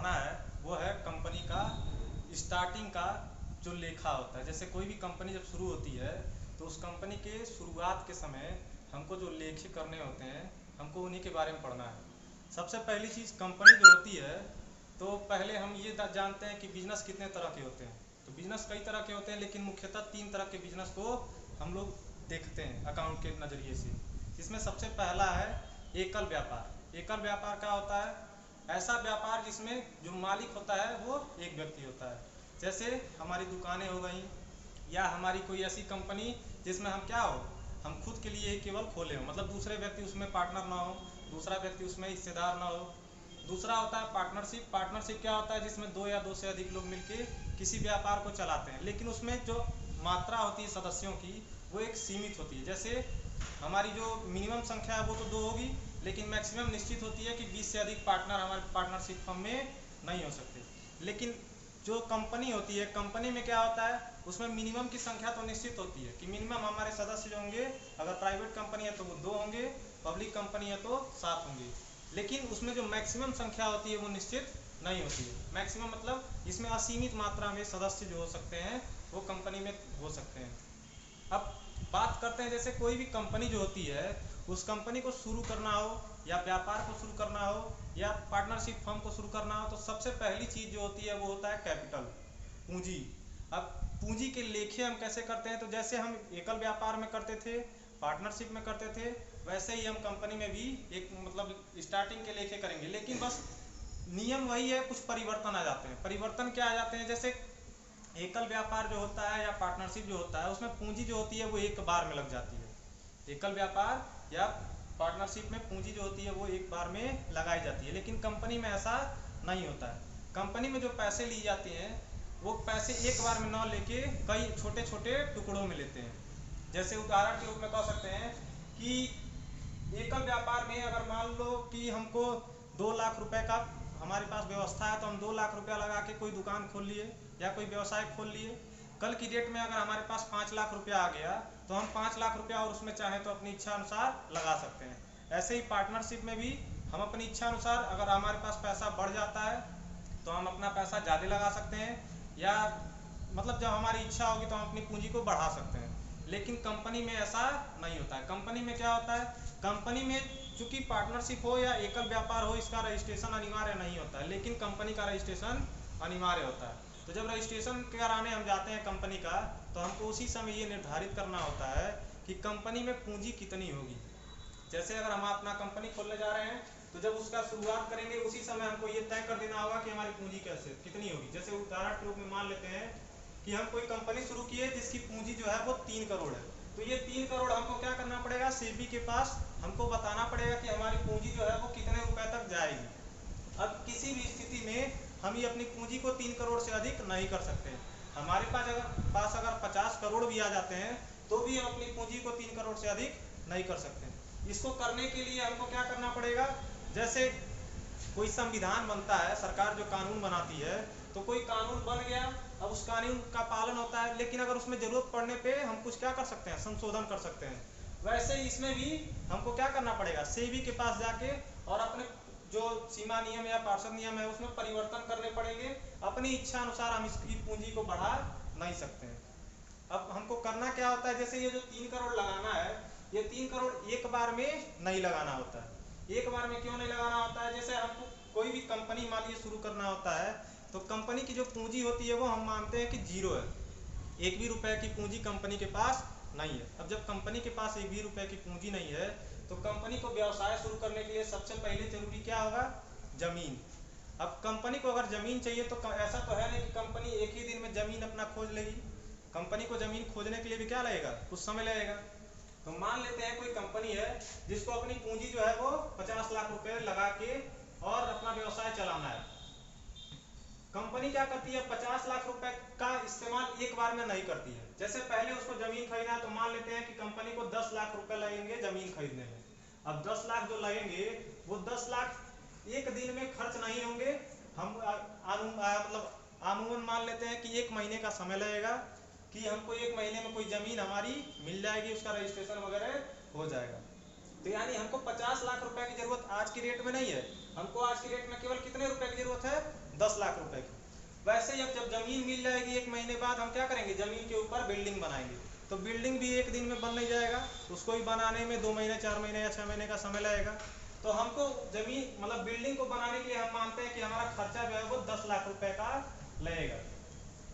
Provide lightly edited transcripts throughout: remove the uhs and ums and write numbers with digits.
पढ़ना है वो है कंपनी का स्टार्टिंग का जो लेखा होता है। जैसे कोई भी कंपनी जब शुरू होती है तो उस कंपनी के शुरुआत के समय हमको जो लेखे करने होते हैं हमको उन्हीं के बारे में पढ़ना है। सबसे पहली चीज़ कंपनी जो होती है, तो पहले हम ये जानते हैं कि बिजनेस कितने तरह के होते हैं। तो बिजनेस कई तरह के होते हैं, लेकिन मुख्यतः 3 तरह के बिजनेस को हम लोग देखते हैं अकाउंट के नज़रिए से। इसमें सबसे पहला है एकल व्यापार। एकल व्यापार क्या होता है? ऐसा व्यापार जिसमें जो मालिक होता है वो एक व्यक्ति होता है। जैसे हमारी दुकानें हो गई, या हमारी कोई ऐसी कंपनी जिसमें हम क्या हो, हम खुद के लिए केवल खोले हो, मतलब दूसरे व्यक्ति उसमें पार्टनर ना हो, दूसरा व्यक्ति उसमें हिस्सेदार ना हो। दूसरा होता है पार्टनरशिप। पार्टनरशिप क्या होता है? जिसमें 2 या 2 से अधिक लोग मिलकर किसी व्यापार को चलाते हैं, लेकिन उसमें जो मात्रा होती है सदस्यों की वो एक सीमित होती है। जैसे हमारी जो मिनिमम संख्या है वो तो 2 होगी, लेकिन मैक्सिमम निश्चित होती है कि 20 से अधिक पार्टनर हमारे पार्टनरशिप फर्म में नहीं हो सकते। लेकिन जो कंपनी होती है, कंपनी में क्या होता है, उसमें मिनिमम की संख्या तो निश्चित होती है कि मिनिमम हमारे सदस्य जो होंगे, अगर प्राइवेट कंपनी है तो वो 2 होंगे, पब्लिक कंपनी है तो 7 होंगे। लेकिन उसमें जो मैक्सिमम संख्या होती है वो निश्चित नहीं होती है। मैक्सिमम मतलब इसमें असीमित मात्रा में सदस्य जो हो सकते हैं वो कंपनी में हो सकते हैं। अब बात करते हैं, जैसे कोई भी कंपनी जो होती है, उस कंपनी को शुरू करना हो या व्यापार को शुरू करना हो या पार्टनरशिप फर्म को शुरू करना हो, तो सबसे पहली चीज़ जो होती है वो होता है कैपिटल, पूंजी। अब पूंजी के लेखे हम कैसे करते हैं? तो जैसे हम एकल व्यापार में करते थे, पार्टनरशिप में करते थे, वैसे ही हम कंपनी में भी एक मतलब स्टार्टिंग के लेखे करेंगे। लेकिन बस नियम वही है, कुछ परिवर्तन आ जाते हैं। परिवर्तन क्या आ जाते हैं? जैसे एकल व्यापार जो होता है या पार्टनरशिप जो होता है, उसमें पूंजी जो होती है वो एक बार में लग जाती है। एकल व्यापार या पार्टनरशिप में पूंजी जो होती है वो एक बार में लगाई जाती है, लेकिन कंपनी में ऐसा नहीं होता है। कंपनी में जो पैसे लिए जाते हैं वो पैसे एक बार में न लेके कई छोटे छोटे टुकड़ों में लेते हैं। जैसे उदाहरण के रूप में कह सकते हैं कि एकल व्यापार में अगर मान लो कि हमको 2 लाख रुपए का हमारे पास व्यवस्था है, तो हम 2 लाख रुपया लगा के कोई दुकान खोल लिए या कोई व्यवसाय खोल लिए। कल की डेट में अगर हमारे पास 5 लाख रुपया आ गया तो हम 5 लाख रुपया और उसमें चाहें तो अपनी इच्छा अनुसार लगा सकते हैं। ऐसे ही पार्टनरशिप में भी हम अपनी इच्छा अनुसार, अगर हमारे पास पैसा बढ़ जाता है तो हम अपना पैसा ज़्यादा लगा सकते हैं, या मतलब जब हमारी इच्छा होगी तो हम अपनी पूंजी को बढ़ा सकते हैं। लेकिन कंपनी में ऐसा नहीं होता है। कंपनी में क्या होता है? कंपनी में चूंकि पार्टनरशिप हो या एकल व्यापार हो, इसका रजिस्ट्रेशन अनिवार्य नहीं होता है, लेकिन कंपनी का रजिस्ट्रेशन अनिवार्य होता है। तो जब रजिस्ट्रेशन कराने हम जाते हैं कंपनी का, तो हमको उसी समय ये निर्धारित करना होता है कि कंपनी में पूंजी कितनी होगी। जैसे अगर हम अपना कंपनी खोलने जा रहे हैं, तो जब उसका शुरुआत करेंगे उसी समय हमको ये तय कर देना होगा कि हमारी पूंजी कैसे कितनी होगी। जैसे उदाहरण के रूप में मान लेते हैं कि हम कोई कंपनी शुरू किए जिसकी पूंजी जो है वो 3 करोड़ है, तो ये 3 करोड़ हमको क्या करना पड़ेगा? सेबी के पास हमको बताना पड़ेगा कि हमारी पूंजी जो है वो कितने रुपए तक जाएगी। अब किसी भी स्थिति में हम ये अपनी पूंजी को 3 करोड़ से अधिक नहीं कर सकते। हमारे पास अगर 50 करोड़ भी आ जाते हैं तो भी हम अपनी पूंजी को 3 करोड़ से अधिक नहीं कर सकते। इसको करने के लिए हमको क्या करना पड़ेगा? जैसे कोई संविधान बनता है, सरकार जो कानून बनाती है, तो कोई कानून बन गया, अब उस कानून का पालन होता है, लेकिन अगर उसमें जरूरत पड़ने पे हम कुछ क्या कर सकते हैं? संशोधन कर सकते हैं। वैसे ही इसमें भी हमको क्या करना पड़ेगा? सेबी के पास जाके और अपने जो सीमा नियम या पार्षद नियम है उसमें परिवर्तन करने पड़ेंगे। अपनी इच्छा अनुसार हम इसकी पूंजी को बढ़ा नहीं सकते हैं। अब हमको करना क्या होता है? जैसे ये जो 3 करोड़ लगाना है, ये 3 करोड़ एक बार में नहीं लगाना होता है। एक बार में क्यों नहीं लगाना होता है? जैसे हमको कोई भी कंपनी मान लीजिए शुरू करना होता है, तो कंपनी की जो पूंजी होती है वो हम मानते हैं कि 0 है। एक भी रुपए की पूंजी कंपनी के पास नहीं है। अब जब कंपनी के पास एक भी रुपए की पूंजी नहीं है, तो कंपनी को व्यवसाय शुरू करने के लिए सबसे पहले जरूरी क्या होगा? जमीन। अब कंपनी को अगर जमीन चाहिए तो ऐसा तो है नहीं कि कंपनी एक ही दिन में जमीन अपना खोज लेगी। कंपनी को जमीन खोजने के लिए भी क्या लगेगा? कुछ समय लगेगा। तो मान लेते हैं कोई कंपनी है जिसको अपनी पूंजी जो है वो 50 लाख रुपए लगा के और अपना व्यवसाय चलाना है। कंपनी क्या करती है? 50 लाख रुपए का इस्तेमाल एक बार में नहीं करती है। जैसे पहले उसको जमीन खरीदना है, तो मान लेते हैं कि कंपनी को 10 लाख रुपए लगेंगे जमीन खरीदने में। अब 10 लाख जो लगेंगे वो 10 लाख एक दिन में खर्च नहीं होंगे। हम मतलब आमूमन मान लेते हैं कि 1 महीने का समय लगेगा कि हमको 1 महीने में कोई जमीन हमारी मिल जाएगी, उसका रजिस्ट्रेशन वगैरह हो जाएगा। तो यानी हमको 50 लाख रुपए की जरूरत आज की डेट में नहीं है, हमको आज की डेट में केवल कितने रुपए की जरूरत है? 10 लाख रुपए की। वैसे ही अब जब जमीन मिल जाएगी 1 महीने बाद, हम क्या करेंगे? जमीन के ऊपर बिल्डिंग बनाएंगे। तो बिल्डिंग भी एक दिन में बन नहीं जाएगा, उसको भी बनाने में 2 महीने 4 महीने या 6 महीने का समय लगेगा। तो हमको जमीन मतलब बिल्डिंग को बनाने के लिए हम मानते हैं कि हमारा खर्चा जो है वो 10 लाख रुपए का लगेगा।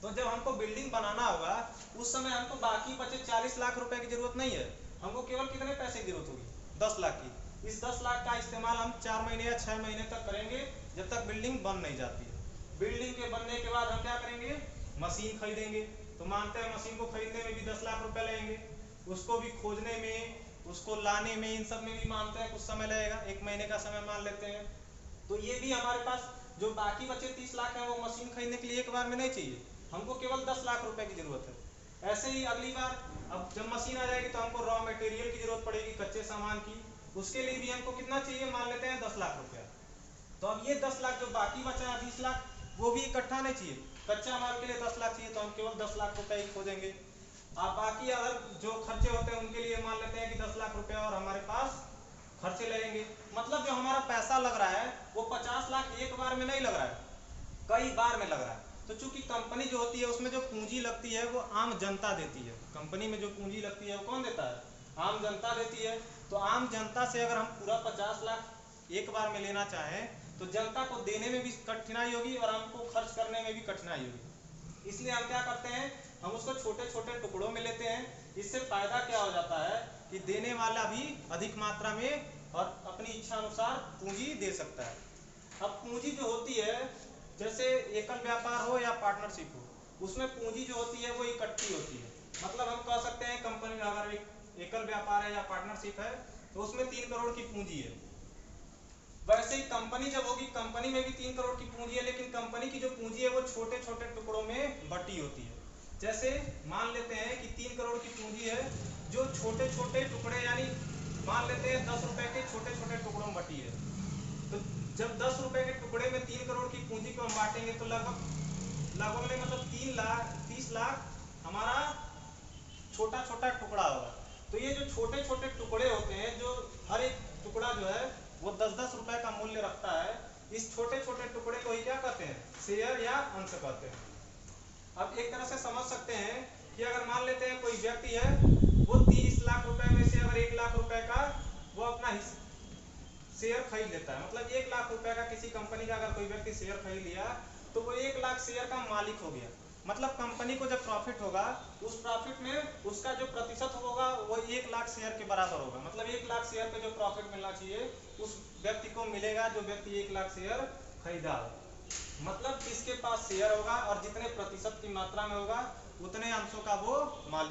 तो जब हमको बिल्डिंग बनाना होगा उस समय हमको बाकी बचे 40 लाख रुपए की जरूरत नहीं है, हमको केवल कितने पैसे की जरूरत होगी? 10 लाख की। इस 10 लाख का इस्तेमाल हम 4 महीने या 6 महीने तक करेंगे, जब तक बिल्डिंग बन नहीं जाती है। बिल्डिंग के बनने के बाद हम क्या करेंगे? मशीन खरीदेंगे। तो मानते हैं मशीन को खरीदने में भी 10 लाख रुपए लगेंगे, उसको भी खोजने में, उसको लाने में, इन सब में भी मानते हैं कुछ समय लगेगा, 1 महीने का समय मान लेते हैं। तो ये भी हमारे पास जो बाकी बचे 30 लाख है वो मशीन खरीदने के लिए एक बार में नहीं चाहिए, हमको केवल 10 लाख रुपए की जरूरत है। ऐसे ही अगली बार अब जब मशीन आ जाएगी तो हमको रॉ मटेरियल की जरूरत पड़ेगी, कच्चे सामान की। उसके लिए भी हमको कितना चाहिए? मान लेते हैं 10 लाख रुपया। तो अब ये 10 लाख जो बाकी बचा है 20 लाख, वो भी इकट्ठा नहीं चाहिए। कच्चा माल के लिए 10 लाख चाहिए तो हम केवल 10 लाख रुपए ही खोजेंगे। अब बाकी अगर जो खर्चे होते हैं उनके लिए मान लेते हैं कि 10 लाख रुपया और हमारे पास खर्चे लगेंगे। मतलब जो हमारा पैसा लग रहा है वो 50 लाख एक बार में नहीं लग रहा है, कई बार में लग रहा है। तो चूंकि कंपनी जो होती है उसमें जो पूंजी लगती है वो आम जनता देती है। कंपनी में जो पूंजी लगती है वो कौन देता है? आम जनता देती है। तो आम जनता से अगर हम पूरा 50 लाख एक बार में लेना चाहें तो जनता को देने में भी कठिनाई होगी और हमको खर्च करने में भी कठिनाई होगी। इसलिए हम क्या करते हैं? हम उसको छोटे छोटे टुकड़ों में लेते हैं। इससे फायदा क्या हो जाता है कि देने वाला भी अधिक मात्रा में और अपनी इच्छा अनुसार पूंजी दे सकता है। अब पूंजी जो होती है, जैसे एकल व्यापार हो या पार्टनरशिप हो, उसमें पूंजी जो होती है वो इकट्ठी होती है। मतलब हम कह सकते हैं कंपनी में अगर एक एकल व्यापार है या पार्टनरशिप है तो उसमें 3 करोड़ की पूंजी है। वैसे ही कंपनी जब होगी, कंपनी में भी 3 करोड़ की पूंजी है, लेकिन कंपनी की जो पूंजी है वो छोटे छोटे टुकड़ों में बटी होती है। जैसे मान लेते हैं कि 3 करोड़ की पूंजी है जो छोटे छोटे टुकड़े, यानी मान लेते हैं 10 रुपए के छोटे छोटे टुकड़ों में बटी है। तो जब 10 रुपए के टुकड़े में 3 करोड़ की पूंजी को हम बांटेंगे तो लगभग लगभग नहीं, मतलब 3 लाख 30 लाख हमारा छोटा छोटा टुकड़ा होगा। तो ये जो छोटे छोटे टुकड़े होते हैं, जो हर एक टुकड़ा जो है वो 10-10 रुपए का मूल्य रखता है, इस छोटे छोटे टुकड़े को ही क्या कहते हैं? शेयर या अंश कहते हैं। अब एक तरह से समझ सकते हैं कि अगर मान लेते हैं कोई व्यक्ति है, वो 30 लाख रुपए में से अगर 1 लाख रुपए का वो अपना शेयर खरीद लेता है, मतलब 1 लाख रुपए का किसी कंपनी का अगर कोई व्यक्ति शेयर खरीद लिया तो वो 1 लाख शेयर का मालिक हो गया। मतलब कंपनी को जब प्रॉफिट होगा उस प्रॉफिट में उसका जो प्रतिशत होगा वो 1 लाख शेयर के बराबर होगा। मतलब 1 लाख शेयर पे जो प्रॉफिट मिलना चाहिए उस व्यक्ति को मिलेगा जो व्यक्ति 1 लाख शेयर खरीदा हो। मतलब जिसके पास शेयर होगा और जितने प्रतिशत की मात्रा में होगा उतने अंशों का वो मालिक।